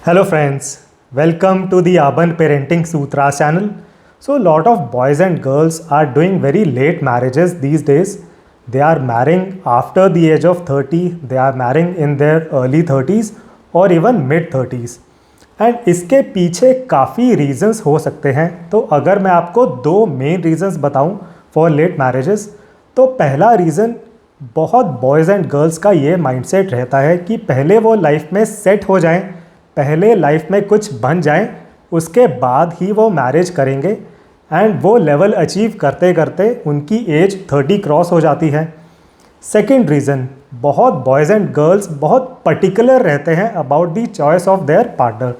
Hello friends, welcome to the Urban Parenting Sutras channel. So a lot of boys and girls are doing very late marriages these days. They are marrying after the age of 30, they are marrying in their early 30s or even mid 30s. And इसके पीछे काफ़ी reasons हो सकते हैं. तो अगर मैं आपको दो मेन रीजंस बताऊं फॉर लेट मैरिजेस, तो पहला रीज़न बहुत बॉयज़ एंड गर्ल्स का ये माइंडसेट रहता है कि पहले वो लाइफ में सेट हो जाएं, पहले लाइफ में कुछ बन जाएं, उसके बाद ही वो मैरिज करेंगे. एंड वो लेवल अचीव करते करते उनकी एज 30 क्रॉस हो जाती है. सेकेंड रीज़न, बहुत बॉयज़ एंड गर्ल्स बहुत पर्टिकुलर रहते हैं about the choice of their partner.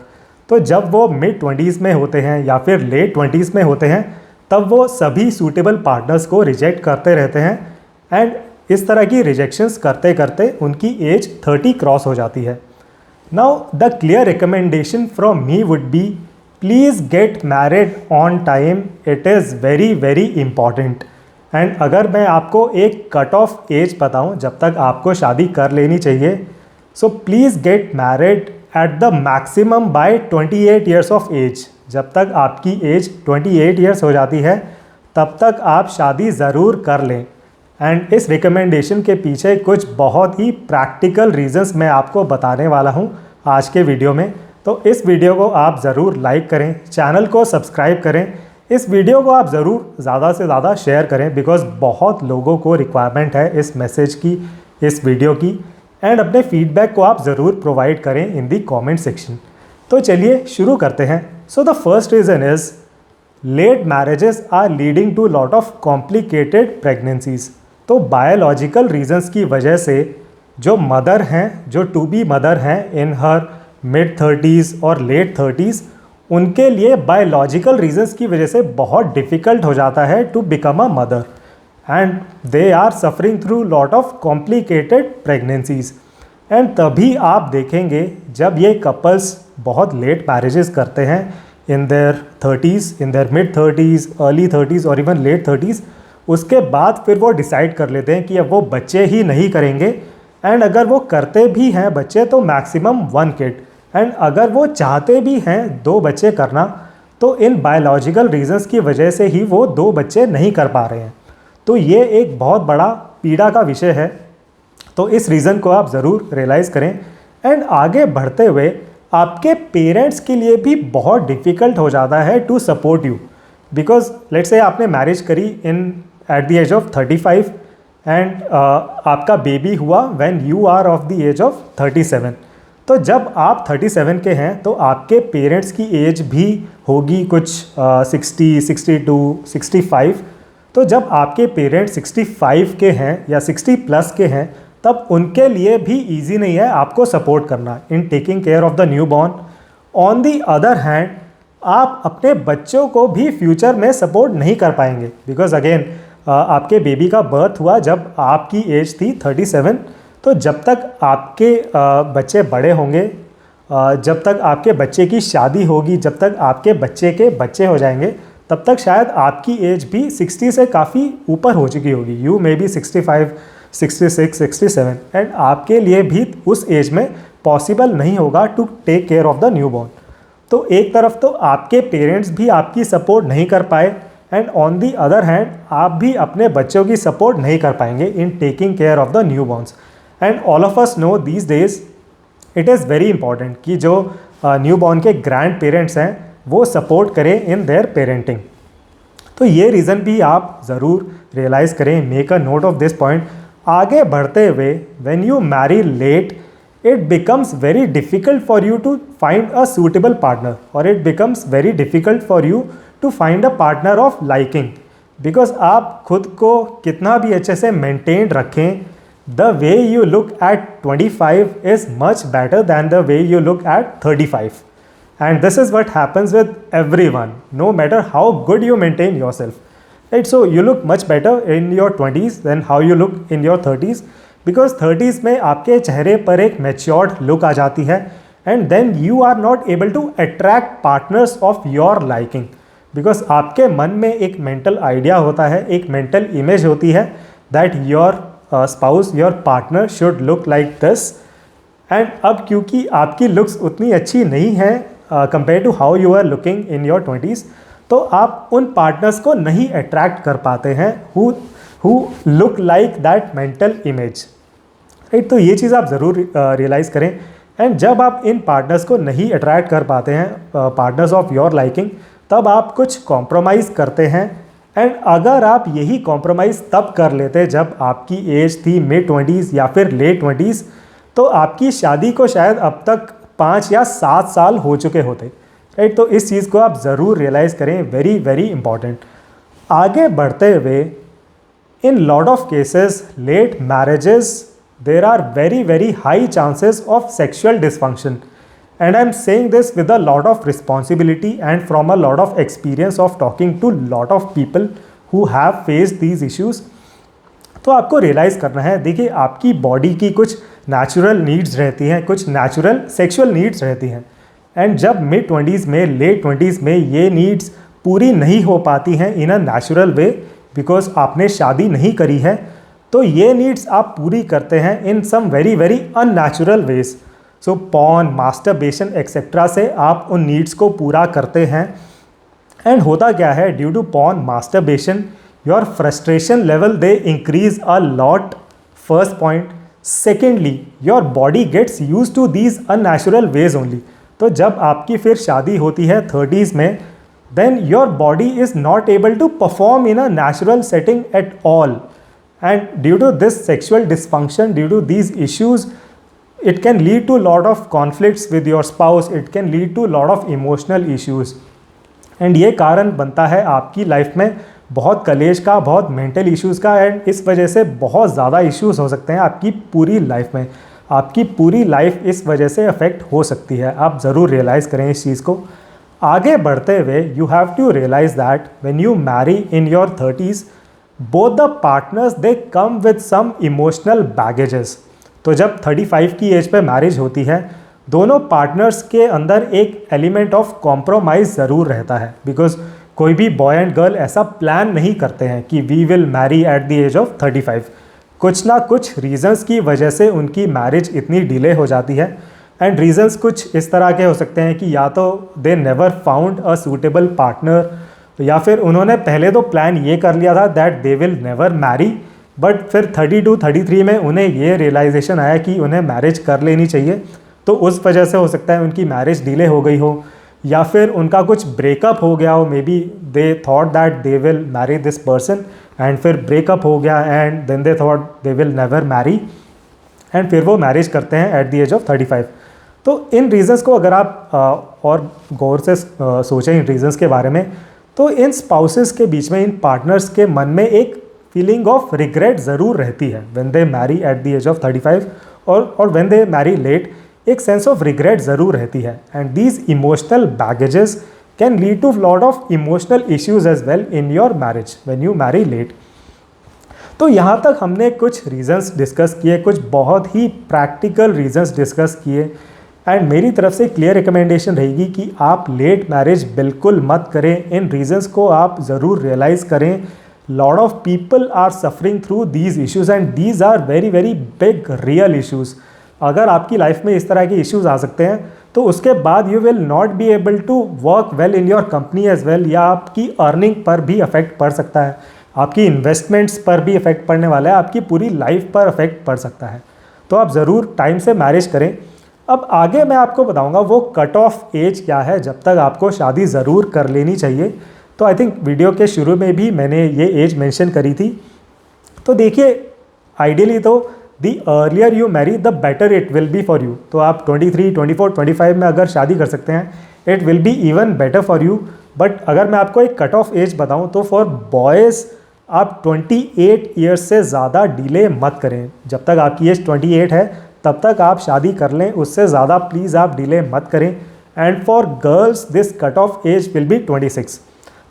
तो जब वो मिड 20s में होते हैं या फिर लेट 20s में होते हैं, तब वो सभी सूटेबल पार्टनर्स को रिजेक्ट करते रहते हैं. एंड इस तरह की रिजेक्शंस करते करते उनकी एज 30 क्रॉस हो जाती है. Now the clear recommendation from me would be, please get married on time. It is very important. And अगर मैं आपको एक कट ऑफ एज बताऊं जब तक आपको शादी कर लेनी चाहिए, so please get married at the maximum by 28 years of age. जब तक आपकी एज 28 ईयर्स हो जाती है तब तक आप शादी ज़रूर कर लें. एंड इस रिकमेंडेशन के पीछे कुछ बहुत ही प्रैक्टिकल रीजंस मैं आपको बताने वाला हूं आज के वीडियो में. तो इस वीडियो को आप ज़रूर लाइक करें, चैनल को सब्सक्राइब करें, इस वीडियो को आप ज़रूर ज़्यादा से ज़्यादा शेयर करें, बिकॉज़ बहुत लोगों को रिक्वायरमेंट है इस मैसेज की, इस वीडियो की. एंड अपने फीडबैक को आप ज़रूर प्रोवाइड करें इन दी कमेंट सेक्शन. तो चलिए शुरू करते हैं. So the first reason is late marriages are leading to lot of complicated pregnancies. तो बायोलॉजिकल रीजंस की वजह से जो मदर हैं, जो टू बी मदर हैं इन हर मिड 30s और लेट 30s, उनके लिए बायोलॉजिकल रीजंस की वजह से बहुत डिफ़िकल्ट हो जाता है to become a mother. And they are suffering through lot of complicated pregnancies. And तभी आप देखेंगे जब ये कपल्स बहुत लेट मैरिजेस करते हैं in their 30s, in their mid 30s, early 30s और इवन लेट 30s, उसके बाद फिर वो डिसाइड कर लेते हैं कि अब वो बच्चे ही नहीं करेंगे. एंड अगर वो करते भी हैं बच्चे तो मैक्सिमम 1 किड. एंड अगर वो चाहते भी हैं 2 बच्चे करना, तो इन बायोलॉजिकल रीजंस की वजह से ही वो 2 बच्चे नहीं कर पा रहे हैं. तो ये एक बहुत बड़ा पीड़ा का विषय है. तो इस रीज़न को आप ज़रूर रियलाइज़ करें. एंड आगे बढ़ते हुए आपके पेरेंट्स के लिए भी बहुत डिफ़िकल्ट हो जाता है to support you, because let's say आपने मैरिज करी in at the age of 35 and आपका बेबी हुआ when you are of the age of 37. तो जब आप 37 के हैं तो आपके पेरेंट्स की एज भी होगी कुछ 60, 62, 65. तो जब आपके पेरेंट्स 65 के हैं या 60 प्लस के हैं, तब उनके लिए भी ईजी नहीं है आपको सपोर्ट करना in taking care of the new born. On the other hand, आप अपने बच्चों को भी फ्यूचर में सपोर्ट नहीं कर पाएंगे, बिकॉज अगेन आपके बेबी का बर्थ हुआ जब आपकी एज थी 37. तो जब तक आपके बच्चे बड़े होंगे, जब तक आपके बच्चे की शादी होगी, जब तक आपके बच्चे के बच्चे हो जाएंगे, तब तक शायद आपकी एज भी 60 से काफ़ी ऊपर हो चुकी होगी. You may be 65, 66, 67. एंड आपके लिए भी उस एज में पॉसिबल नहीं होगा to take care of the newborn. तो एक तरफ तो आपके पेरेंट्स भी आपकी सपोर्ट नहीं कर पाए, and on the other hand आप भी अपने बच्चों की सपोर्ट नहीं कर पाएंगे in taking care of the new borns. And all of us know these days it is very important कि जो न्यू बॉर्न के ग्रैंड पेरेंट्स हैं वो सपोर्ट करें इन देयर पेरेंटिंग. तो ये रीज़न भी आप ज़रूर रियलाइज़ करें, make a note of this point. आगे बढ़ते हुए when you marry late, it becomes very difficult for you to find a suitable partner, or it becomes very difficult for you to find a partner of liking, because आप खुद को कितना भी अच्छे से maintained रखें, the way you look at 25 is much better than the way you look at 35. And this is what happens with everyone, no matter how good you maintain yourself. Right? So you look much better in your 20s than how you look in your 30s. Because 30s में आपके चेहरे पर एक matured look आ जाती है. And then you are not able to attract partners of your liking, because आपके मन में एक मेंटल आइडिया होता है, एक मेंटल इमेज होती है that your spouse, your partner should look like this. And अब क्योंकि आपकी लुक्स उतनी अच्छी नहीं है compare to how you are looking in your 20s, तो आप उन पार्टनर्स को नहीं अट्रैक्ट कर पाते हैं who look like that mental image, right. तो ये चीज़ आप ज़रूर रियलाइज़ करें। एंड जब आप इन पार्टनर्स को नहीं अट्रैक्ट कर पाते हैं, पार्टनर्स ऑफ योर लाइकिंग, तब आप कुछ कॉम्प्रोमाइज़ करते हैं। एंड अगर आप यही कॉम्प्रोमाइज़ तब कर लेते जब आपकी एज थी मिड 20s या फिर लेट 20s, तो आपकी शादी को शायद अब तक 5 या 7 साल हो चुके होते, राइट। तो इस चीज़ को आप ज़रूर रियलाइज़ करें, वेरी वेरी इंपॉर्टेंट। आगे बढ़ते हुए, in lot of cases late marriages there are very very high chances of sexual dysfunction, and I'm saying this with a lot of responsibility and from a lot of experience of talking to lot of people who have faced these issues। तो आपको realise करना है, देखिए आपकी body की कुछ natural needs रहती हैं, कुछ नेचुरल सेक्सुअल नीड्स रहती हैं, एंड जब मिड 20s में लेट 20s में ये नीड्स पूरी नहीं हो पाती हैं इन अ नेचुरल वे बिकॉज आपने शादी नहीं करी है, तो ये नीड्स आप पूरी करते हैं in some very very unnatural ways. So porn, masturbation etcetera से आप उन नीड्स को पूरा करते हैं। एंड होता क्या है, due to porn, masturbation, your frustration level they increase a lot, first point. Secondly, your body gets use to these unnatural ways only. तो जब आपकी फिर शादी होती है 30s में, then your body is not able to perform in a natural setting at all. And due to this sexual dysfunction, due to these issues, it can lead to a lot of conflicts with your spouse, it can lead to a lot of emotional issues। and ये कारण बनता है आपकी life में बहुत कलेश का, बहुत मेंटल इश्यूज़ का, एंड इस वजह से बहुत ज़्यादा इश्यूज़ हो सकते हैं आपकी पूरी लाइफ में। आपकी पूरी लाइफ इस वजह से अफेक्ट हो सकती है, आप ज़रूर रियलाइज़ करें इस चीज़ को। आगे बढ़ते हुए, you have to realize that when you marry in your 30s, both the partners they come with some emotional baggages। तो जब 35 की एज पे मैरिज होती है, दोनों पार्टनर्स के अंदर एक एलिमेंट ऑफ कॉम्प्रोमाइज़ ज़रूर रहता है, बिकॉज कोई भी बॉय एंड गर्ल ऐसा प्लान नहीं करते हैं कि we will marry at the age of 35। कुछ ना कुछ रीजंस की वजह से उनकी मैरिज इतनी डिले हो जाती है। एंड रीजंस कुछ इस तरह के हो सकते हैं कि या तो they never found a suitable partner, या फिर उन्होंने पहले तो प्लान ये कर लिया था that they will never marry, but फिर 32-33 में उन्हें ये रियलाइजेशन आया कि उन्हें मैरिज कर लेनी चाहिए, तो उस वजह से हो सकता है उनकी मैरिज डिले हो गई हो, या फिर उनका कुछ ब्रेकअप हो गया हो, maybe they thought that they will marry this person and फिर ब्रेकअप हो गया and then they thought they will never marry, and फिर वो मैरिज करते हैं एट द एज ऑफ 35। तो इन रीजंस को अगर आप और गौर से सोचें इन रीजंस के बारे में, तो इन स्पाउसेस के बीच में, इन पार्टनर्स के मन में एक फीलिंग ऑफ रिग्रेट ज़रूर रहती है when they marry at the age of 35, और व्हेन दे मैरी लेट, एक सेंस ऑफ रिग्रेट ज़रूर रहती है। And these emotional baggages can lead to lot of emotional issues as well in your marriage when you marry late. तो यहाँ तक हमने कुछ रीजंस डिस्कस किए, कुछ बहुत ही प्रैक्टिकल रीजंस डिस्कस किए, एंड मेरी तरफ से क्लियर रिकमेंडेशन रहेगी कि आप लेट मैरिज बिल्कुल मत करें। इन रीजंस को आप ज़रूर रियलाइज़ करें। Lot of people are suffering through these issues and these are very very big real issues. अगर आपकी लाइफ में इस तरह के इश्यूज़ आ सकते हैं, तो उसके बाद you will not be able to work well in your company as well, या आपकी अर्निंग पर भी अफेक्ट पड़ सकता है, आपकी इन्वेस्टमेंट्स पर भी अफेक्ट पड़ने वाला है, आपकी पूरी लाइफ पर अफेक्ट पड़ सकता है। तो आप ज़रूर टाइम से मैरिज करें। अब आगे मैं आपको बताऊंगा वो कट ऑफ एज क्या है जब तक आपको शादी ज़रूर कर लेनी चाहिए। तो आई थिंक वीडियो के शुरू में भी मैंने ये एज मेंशन करी थी। तो देखिए, आइडियली तो the earlier you Mary the better it will be for you. तो आप 23, 24, 25 में अगर शादी कर सकते हैं, it will be even better for you. But अगर मैं आपको एक कट ऑफ एज बताऊँ, तो फॉर बॉयज़ आप 28 ईयर्स से ज़्यादा डिले मत करें। जब तक आपकी एज 28 है तब तक आप शादी कर लें, उससे ज़्यादा प्लीज़ आप डिले मत करें। And for girls this cut off age will be 26।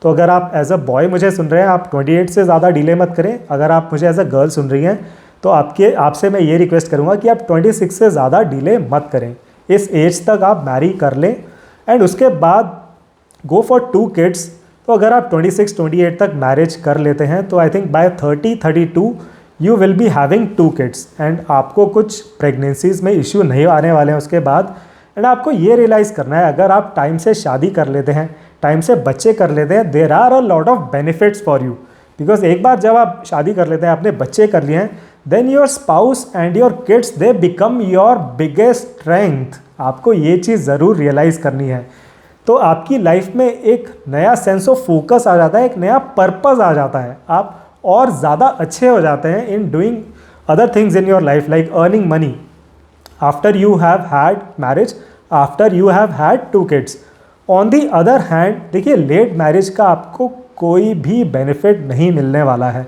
तो अगर आप एज अ बॉय मुझे सुन रहे हैं, आप 28 से ज़्यादा डिले मत करें। अगर आप मुझे एज अ गर्ल सुन रही हैं, तो आपसे मैं ये रिक्वेस्ट करूँगा कि आप 26 से ज़्यादा डिले मत करें। इस एज तक आप मैरी कर लें एंड उसके बाद गो फॉर 2 किड्स। तो अगर आप 26, 28 तक मैरिज कर लेते हैं, तो I think by 30, 32 you will be having 2 kids and आपको कुछ प्रेगनेंसीज में इश्यू नहीं आने वाले हैं उसके बाद। एंड आपको ये रियलाइज़ करना है, अगर आप टाइम से शादी कर लेते हैं, टाइम से बच्चे कर लेते हैं, there are a lot of benefits for you. Because एक बार जब आप शादी कर लेते हैं, आपने बच्चे कर लिए हैं, then your spouse and your kids they become your biggest strength. आपको ये चीज़ ज़रूर रियलाइज़ करनी है। तो आपकी लाइफ में एक नया सेंस ऑफ फोकस आ जाता है, एक नया पर्पस आ जाता है, आप और ज़्यादा अच्छे हो जाते हैं in doing other things in your life like earning money after you have had marriage, after you have had 2 kids. On the other hand देखिए, लेट मैरिज का आपको कोई भी बेनिफिट नहीं मिलने वाला है।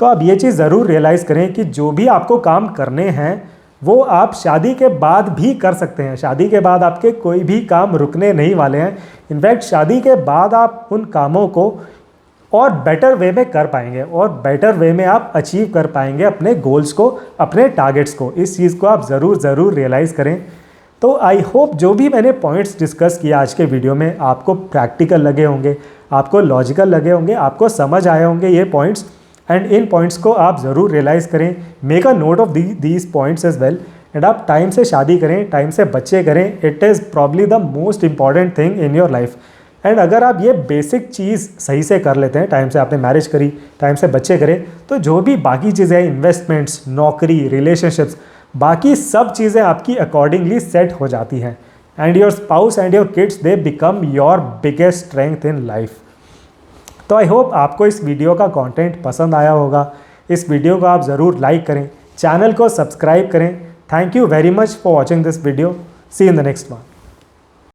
तो आप ये चीज़ ज़रूर रियलाइज़ करें कि जो भी आपको काम करने हैं वो आप शादी के बाद भी कर सकते हैं। शादी के बाद आपके कोई भी काम रुकने नहीं वाले हैं। इनफैक्ट शादी के बाद आप उन कामों को और बेटर वे में कर पाएंगे और बेटर वे में आप अचीव कर पाएंगे अपने गोल्स को, अपने टारगेट्स को। इस चीज़ को आप ज़रूर रियलाइज़ करें। तो आई होप जो भी मैंने पॉइंट्स डिस्कस किया आज के वीडियो में आपको प्रैक्टिकल लगे होंगे, आपको लॉजिकल लगे होंगे, आपको समझ आए होंगे ये पॉइंट्स। एंड इन पॉइंट्स को आप ज़रूर रियलाइज़ करें, make a note of these points as well. And आप टाइम से शादी करें, टाइम से बच्चे करें। It is probably the most important thing in your life. And अगर आप ये बेसिक चीज़ सही से कर लेते हैं, टाइम से आपने मैरिज करी, टाइम से बच्चे करें, तो जो भी बाकी चीज़ें हैं, इन्वेस्टमेंट्स, नौकरी, रिलेशनशिप्स, बाकी सब चीज़ें आपकी अकॉर्डिंगली सेट हो जाती हैं। And your spouse and your kids they become your biggest strength in life. तो आई होप आपको इस वीडियो का कंटेंट पसंद आया होगा। इस वीडियो को आप ज़रूर लाइक करें, चैनल को सब्सक्राइब करें। Thank you very much for watching this video. See in the next one.